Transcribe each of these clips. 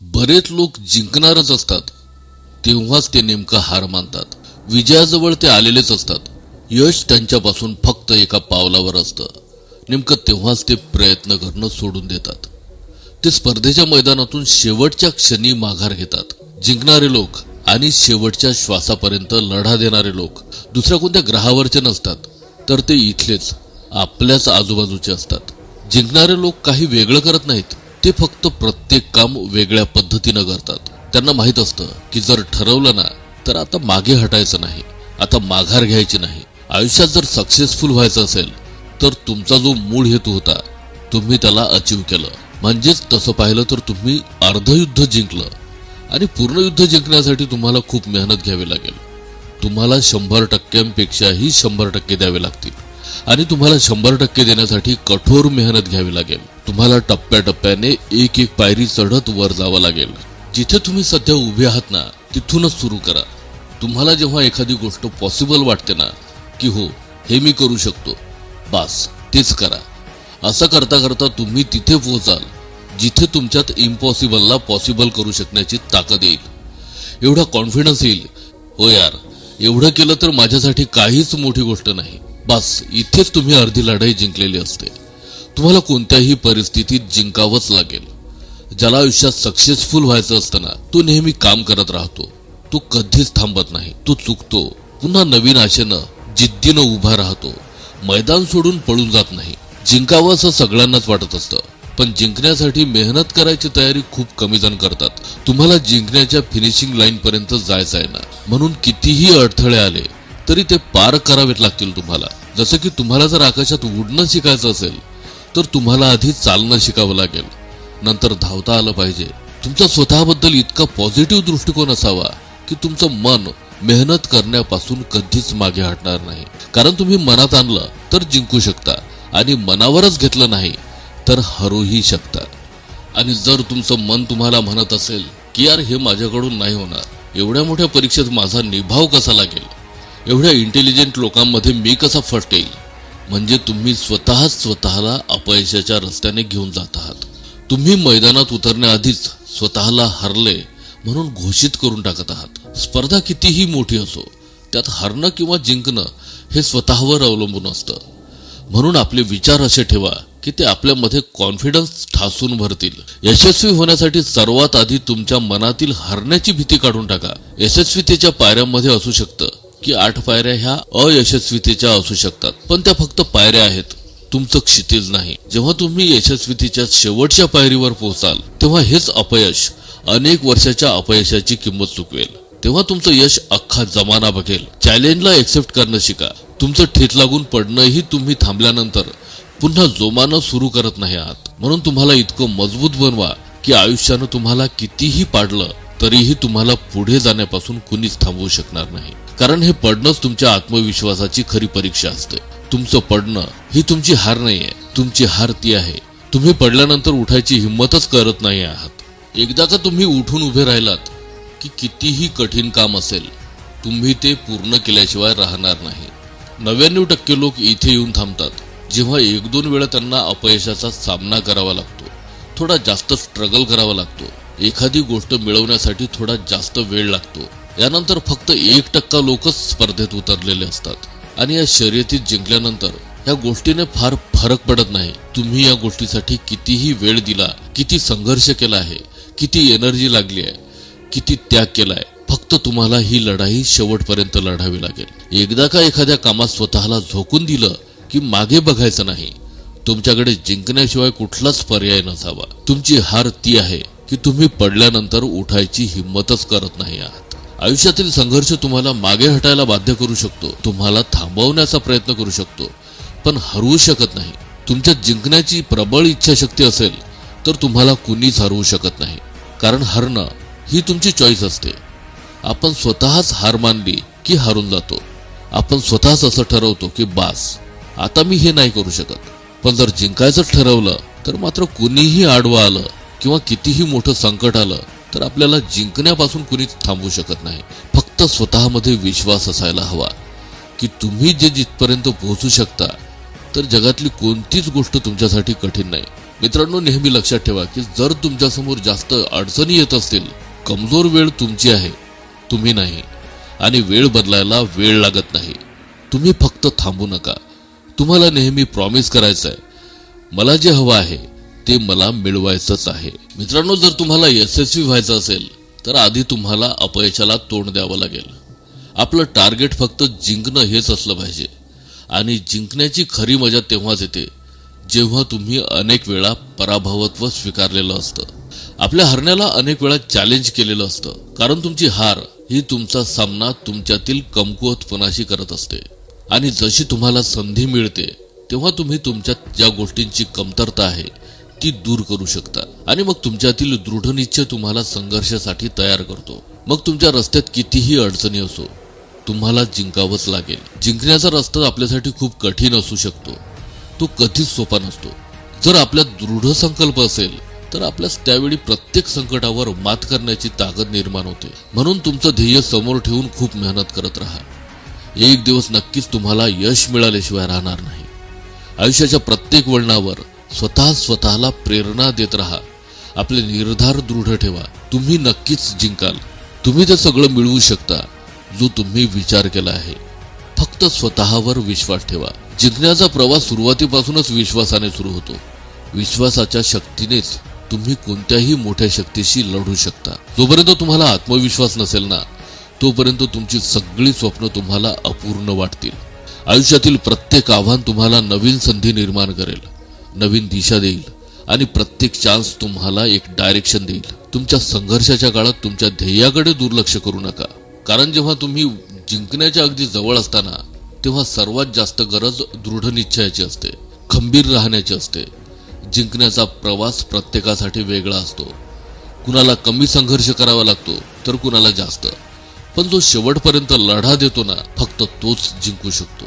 बरेच लोक जिंकणारच असतात तेव्हाच ते नेमका हार मानतात। विजयाजवळ ते आलेलेच असतात, यश त्यांच्यापासून फक्त एका पावलावर असतं। नेमकं तेव्हाच ते प्रयत्न करणं सोडून देतात। ते स्पर्धेच्या मैदानातून शेवटच्या क्षणी माघार घेतात। जिंकणारे लोक आणि शेवटच्या श्वासापर्यंत लढा देणारे लोक दुसऱ्या कोणत्या ग्रहावरचे नसतात, तर ते इथलेच आपल्याच आजूबाजूचे असतात। जिंकणारे लोक काही वेगळं करत नाहीत, ते फक्त प्रत्येक काम वेगळ्या पद्धतीने करतात। त्यांना माहित असतं की जर ठरवलं ना तर आता मागे हटायचं नाही, आता माघार घ्यायची नाही। आयुष्यात जर सक्सेसफुल व्हायचं असेल तर तुमचा जो मूळ हेतू होता तुम्ही त्याला अचीव केलं, म्हणजेच तसं पाहिलं तर तुम्ही अर्ध युद्ध जिंकलं। आणि पूर्ण युद्ध जिंकण्यासाठी तुम्हाला खूप मेहनत घ्यावी लागेल। तुम्हाला 100%पेक्षाही 100% द्यावे लागतील आणि तुम्हाला 100% देण्यासाठी कठोर मेहनत घ्यावी लागेल। तुम्हाला टप्प्याटप्प्याने एक एक पायरी चढत वर जावं लागेल। जिथे तुम्ही सध्या उभे आहात ना तिथूनच सुरू करा। तुम्हाला जेव्हा एखादी गोष्ट पॉसिबल वाटते ना की हो हे मी करू शकतो, बस तेच करा। असं करता करता तुम्ही तिथे पोहोचाल जिथे तुमच्यात इम्पॉसिबलला पॉसिबल करू शकण्याची ताकद येईल। एवढा कॉन्फिडन्स येईल, हो यार एवढं केलं तर माझ्यासाठी काहीच मोठी गोष्ट नाही, बस इथेच तुम्ही अर्धी लढाई जिंकलेली असते। तुम्हाला कोणत्याही परिस्थितीत जिंकावंच लागेल। ज्याला आयुष्यात सक्सेसफुल व्हायचं असतं ना तो नेहमी काम करत राहतो, तो कधीच थांबत नाही, तो चुकतो, पुन्हा नवीन आशेनं जिद्दीनं उभा राहतो, मैदान सोडून पळून जात नाही। जिंकावं असं सगळ्यांनाच वाटत असतं, पण जिंकण्यासाठी मेहनत करायची तयारी खूप कमी जण करतात। तुम्हाला जिंकण्याच्या फिनिशिंग लाईन पर्यंत जायचं आहे ना, म्हणून कितीही अडथळे आले तरी ते पार करावेच लागतील तुम्हाला। जसं की तुम्हाला जर आकाशात उडणं शिकायचं असेल तर तुम्हाला आधी चालणं शिकावं लागेल, नंतर धावता आलं पाहिजे। तुमचा स्वतःबद्दल इतका पॉझिटिव्ह दृष्टिकोन असावा की तुमचं मन मेहनत करण्यापासून कधीच मागे हटणार नाही। कारण तुम्ही मनात आणलं तर जिंकू शकता आणि मनावरच घेतलं नाही तर हरूही शकता। आणि जर तुमचं मन तुम्हाला म्हणत असेल की यार हे माझ्याकडून नाही होणार, एवढ्या मोठ्या परीक्षेत माझा निभाव कसा लागेल, एवढ्या इंटेलिजंट लोकांमध्ये मी कसा फर्स्ट येईल, म्हणजे तुम्ही स्वतःला अपयशाच्या रस्त्याने घेऊन जात आहात। तुम्ही मैदानात उतरण्याआधीच स्वतःला हरले म्हणून घोषित करून टाकत आहात। स्पर्धा कितीही मोठी असो त्यात हरणं किंवा जिंकणं हे स्वतःवर अवलंबून असतं। म्हणून आपले विचार असे ठेवा की ते आपल्यामध्ये कॉन्फिडन्स ठासून भरतील। यशस्वी होण्यासाठी सर्वात आधी तुमच्या मनातील हरण्याची भीती काढून टाका। यशस्वीतेच्या पायऱ्यांमध्ये असू शकतं की 8 पायऱ्या ह्या अयशस्वीतेच्या असू शकतात, पण त्या फक्त पायऱ्या आहेत, तुमचं क्षितिज नाही। जेव्हा तुम्ही यशस्वीतेच्या शेवटच्या पायरीवर पोहोचाल तेव्हा हेच अपयश अनेक वर्षाच्या अपयशाची किंमत चुकवेल। तेव्हा तुमचं यश अख्खा जमाना बघेल। चॅलेंजला एक्सेप्ट करणं शिका। तुमचं ठेच लागून पडणंही तुम्ही थांबल्यानंतर पुन्हा जोमानं सुरू करत नाही आहात। म्हणून तुम्हाला इतकं मजबूत बनवा की आयुष्यानं तुम्हाला कितीही पाडलं तरीही तुम्हाला पुढे जाण्यापासून कुणीच थांबवू शकणार नाही। कारण हे पडणंच तुमच्या आत्मविश्वासाची खरी परीक्षा असते। तुमचं पडणं ही तुमची हार नाहीये, तुमची हार ती आहे तुम्ही पडल्यानंतर उठायची हिंमतच करत नाही आहात। एकदा का तुम्ही उठून उभे राहिलात की कितीही कठीण काम असेल तुम्ही ते पूर्ण केल्याशिवाय राहणार नाही। 99% लोक इथे येऊन थांबतात जेव्हा 1-2 वेळा त्यांना अपयशाचा सामना करावा लागतो, थोडा जास्त स्ट्रगल करावा लागतो, एखादी गोष्ट मिळवण्यासाठी थोडा जास्त वेळ लागतो। यानंतर फक्त 1% लोकच स्पर्धेत उतरलेले असतात आणि या शर्यतीत जिंकल्यानंतर या गोष्टीने फार फरक पडत नाही तुम्ही या गोष्टीसाठी कितीही वेळ दिला, किती संघर्ष केला आहे, किती एनर्जी लागली आहे, किती त्याग केलाय। फक्त तुम्हाला ही लढाई शेवटपर्यंत लढावी लागेल। एकदा का एखाद्या कामात स्वतःला झोकून दिलं की मागे बघायचं नाही। तुमच्याकडे जिंकण्याशिवाय कुठलाच पर्याय नसावा। तुमची हार ती आहे की तुम्ही पडल्यानंतर उठायची हिंमतच करत नाही आहात। आयुष्यातील संघर्ष तुम्हाला मागे हटायला बाध्य करू शकतो, तुम्हाला थांबवण्याचा प्रयत्न करू शकतो, पण हरवू शकत नाही। तुमच्यात जिंकण्याची प्रबळ इच्छाशक्ती असेल तर तुम्हाला कुणीच हरवू शकत नाही। कारण हरणं ही तुमची चॉईस असते। आपण स्वतःच हार मानली की हारून जातो। आपण स्वतःच असं ठरवतो की बास आता मी हे नाही करू शकत। पण जर जिंकायचं ठरवलं तर मात्र कुणीही आडवं आलं किंवा कितीही मोठं संकट आलं तर आपल्याला जिंकण्यापासून कुणीच थांबवू शकत नाही। फक्त स्वतःमध्ये विश्वास असायला हवा की तुम्ही जे जिथपर्यंत पोहोचू शकता तर जगातली कोणतीच गोष्ट तुमच्यासाठी कठीण नाही। मित्रांनो, नेहमी लक्षात ठेवा की जर तुमच्यासमोर जास्त अडचणी येत असतील, कमजोर वेळ तुमची आहे, तुम्ही नाही. आणि वेळ बदलायला वेळ लागत नाही. तुम्ही फक्त थांबू नका. तुम्हाला नेहमी प्रॉमिस करायचं आहे, मला जे हवं आहे ते मला मिळवायचंच आहे. मित्रांनो, जर तुम्हाला यशस्वी व्हायचं असेल तर आधी तुम्हाला अपयशाला तोंड द्यावं लागेल. आपलं टार्गेट फक्त जिंकणं हेच असलं पाहिजे. आणि जिंकण्याची खरी मजा तेव्हाच येते जेव्हा तुम्ही अनेक वेळा पराभवत्व स्वीकारलेलं असतं. आपल्या हरण्याला अनेक वेळा चॅलेंज केलेलं असतं, कारण तुमची हार ही तुमचा सामना तुमच्यातील कमकुवतपणाशी करत असते. आणि जशी तुम्हाला संधी मिळते तेव्हा तुम्ही तुमच्यात ज्या गोष्टींची कमतरता आहे ती दूर करू शकता. आणि मग तुमच्यातील दृढनिश्चय तुम्हाला संघर्षासाठी तयार करतो. मग तुमच्या रस्त्यात कितीही अडचणी असो, तुम्हाला जिंकावंच लागेल. जिंकण्याचा रस्ता आपल्यासाठी खूप कठीण असू शकतो, तो कधीच सोपा नसतो. जर आपल्यात दृढ संकल्प असेल तर आपल्यास त्यावेळी प्रत्येक संकटावर मात करण्याची ताकद निर्माण होते. म्हणून तुमचं ध्येय समोर ठेवून खूप मेहनत करत राहा. एक दिवस नक्कीच तुम्हाला यश मिळाल्याशिवाय राहणार नाही. आयुष्याच्या प्रत्येक वळणावर स्वतःला प्रेरणा देत राहा. आपले निर्धार दृढ ठेवा. तुम्ही नक्कीच जिंकाल. तुम्ही ते सगळं मिळवू शकता जो तुम्ही विचार केला आहे. फक्त स्वतःवर विश्वास ठेवा. जिंकण्याचा प्रवास सुरुवातीपासूनच विश्वासाने सुरू होतो. विश्वासाच्या शक्तीनेच तुम्ही कोणत्याही मोठ्या शक्तीशी लढू शकता. जोपर्यंत तुम्हाला आत्मविश्वास नसेल ना, तोपर्यंत तुमची सगळी स्वप्न तुम्हाला अपूर्ण वाटतील. आयुष्यातील प्रत्येक आव्हान तुम्हाला नवीन संधी निर्माण करेल, नवीन दिशा देईल आणि प्रत्येक चान्स तुम्हाला एक डायरेक्शन देईल. तुमच्या संघर्षाच्या काळात तुमच्या ध्येयाकडे दुर्लक्ष करू नका, कारण जेव्हा तुम्ही जिंकण्याच्या अगदी जवळ असताना तेव्हा सर्वात जास्त गरज दृढ निश्चयाची असते, खंबीर राहण्याची असते. जिंकण्याचा प्रवास प्रत्येकासाठी वेगळा असतो. कुणाला कमी संघर्ष करावा लागतो तर कुणाला जास्त. पण जो शेवटपर्यंत लढा देतो ना, फक्त तोच जिंकू शकतो.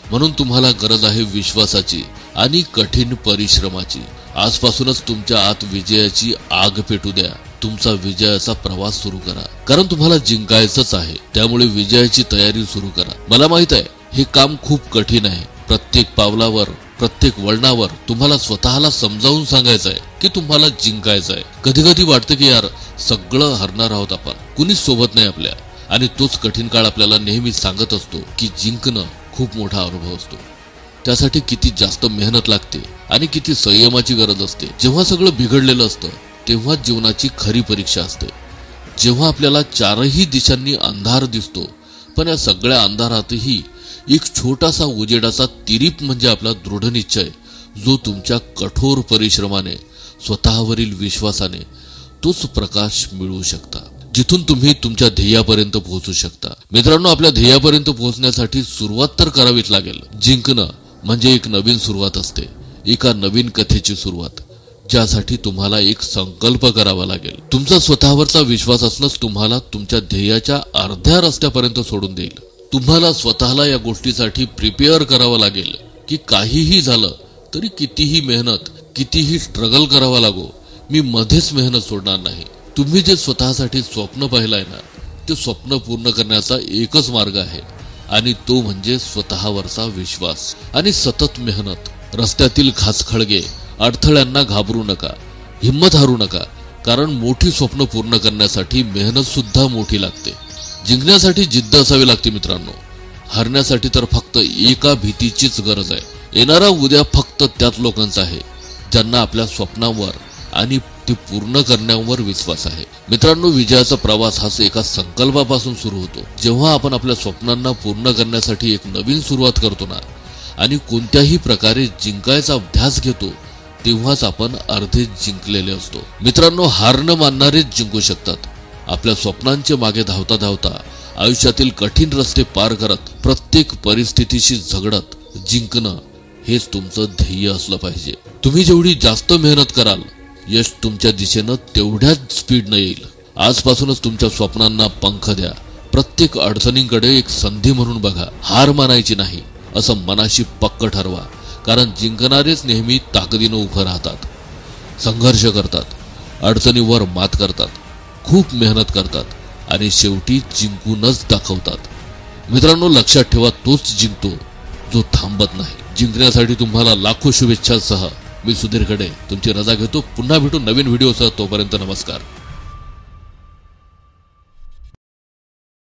म्हणून तुम्हाला गरज आहे विश्वासाची आणि कठीण परिश्रमाची. आजपासूनच तुमच्या आत विजयाची आग पेटू द्या. तुमचा विजयाचा प्रवास सुरू करा, कारण तुम्हाला जिंकायचंच आहे. त्यामुळे विजयाची तयारी सुरू करा. मला माहित आहे हे काम खूप कठीण आहे. प्रत्येक पावलावर, प्रत्येक वळणावर तुम्हाला स्वतःला समजावून सांगायचं आहे की तुम्हाला जिंकायचं आहे. कधी कधी वाटतं की यार, सगळं हरणार आहोत आपण, कुणीच सोबत नाही आपल्या. आणि तोच कठीण काळ आपल्याला नेहमी सांगत असतो की जिंकणं खूप मोठा अनुभव असतो. त्यासाठी किती जास्त मेहनत लागते आणि किती संयमाची गरज असते. जेव्हा सगळं बिघडलेलं असतं तेव्हा जीवनाची खरी परीक्षा असते. जेव्हा आपल्याला चारही दिशांनी अंधार दिसतो, पण या सगळ्या अंधारातही एक छोटासा उजेडाचा तिरीप म्हणजे आपला दृढ निश्चय, जो तुमच्या कठोर परिश्रमाने, स्वतःवरील विश्वासाने तोच प्रकाश मिळवू शकता, जिथून तुम्ही तुमच्या ध्येयापर्यंत पोहोचू शकता. मित्रांनो, आपल्या ध्येयापर्यंत पोहोचण्यासाठी सुरुवात तर करावीच लागेल. जिंकणं म्हणजे एक नवीन सुरुवात असते, एका नवीन कथेची सुरुवात, ज्यासाठी तुम्हाला एक संकल्प करावा लागेल. तुमचा स्वतःवरचा विश्वास असणंच तुम्हाला तुमच्या ध्येयाच्या अर्ध्या रस्त्यापर्यंत सोडून देईल. तुम्हाला स्वतःला या गोष्टीसाठी प्रिपेअर करावं लागेल की काहीही झालं तरी, कितीही मेहनत, कितीही स्ट्रगल करावा लागो, मी मध्येच मेहनत सोडणार नाही. तुम्ही जे स्वतःसाठी स्वप्न पाहिलंय ना, ते स्वप्न पूर्ण करण्याचा एकच मार्ग आहे, आणि तो म्हणजे स्वतःवरचा विश्वास आणि सतत मेहनत. रस्त्यातील खाचखळगे, अडथळ्यांना घाबरू नका, हिंमत हारू नका, कारण मोठी स्वप्न पूर्ण करण्यासाठी मेहनत सुद्धा मोठी लागते. जिंकण्यासाठी जिद्द असावी लागते मित्रांनो. हरण्यासाठी तर फक्त एका भीतीचीच गरज आहे. येणारा उद्या फक्त त्याच लोकांचा आहे ज्यांना आपल्या स्वप्नांवर आणि ते पूर्ण करण्यावर विश्वास आहे. मित्रांनो, विजयाचा प्रवास हाच एका संकल्पापासून सुरू होतो. जेव्हा आपण आपल्या स्वप्नांना पूर्ण करण्यासाठी एक नवीन सुरुवात करतो ना, आणि कोणत्याही प्रकारे जिंकायचा ध्यास घेतो, तेव्हाच आपण अर्धे जिंकलेले असतो. मित्रांनो, हार न मानणारेच जिंकू शकतात. आपल्या स्वप्नांच्या मागे धावता धावता, आयुष्यातील कठीण रस्ते पार करत, प्रत्येक परिस्थितीशी झगडत जिंकणं हेच तुमचं ध्येय असलं पाहिजे. तुम्ही जेवढी जास्त मेहनत कराल, यश तुमच्या दिशेनं तेवढ्याच स्पीडनं येईल. आजपासूनच तुमच्या स्वप्नांना पंख द्या. प्रत्येक अडचणींकडे एक संधी म्हणून बघा. हार मानायची नाही असं मनाशी पक्क ठरवा, कारण जिंकणारेच नेहमी ताकदीनं उभं राहतात, संघर्ष करतात, अडचणीवर मात करतात, खूप मेहनत करतात आणि शेवटी जिंकूनच दाखवतात. मित्रांनो, लक्षात ठेवा, तोच जिंकतो जो थांबत नाही. जिंकण्यासाठी तुम्हाला लाखो शुभेच्छासह मी सुधीर खडे तुमची रजा घेतो. पुन्हा भेटू नवीन व्हिडिओसह. तोपर्यंत नमस्कार.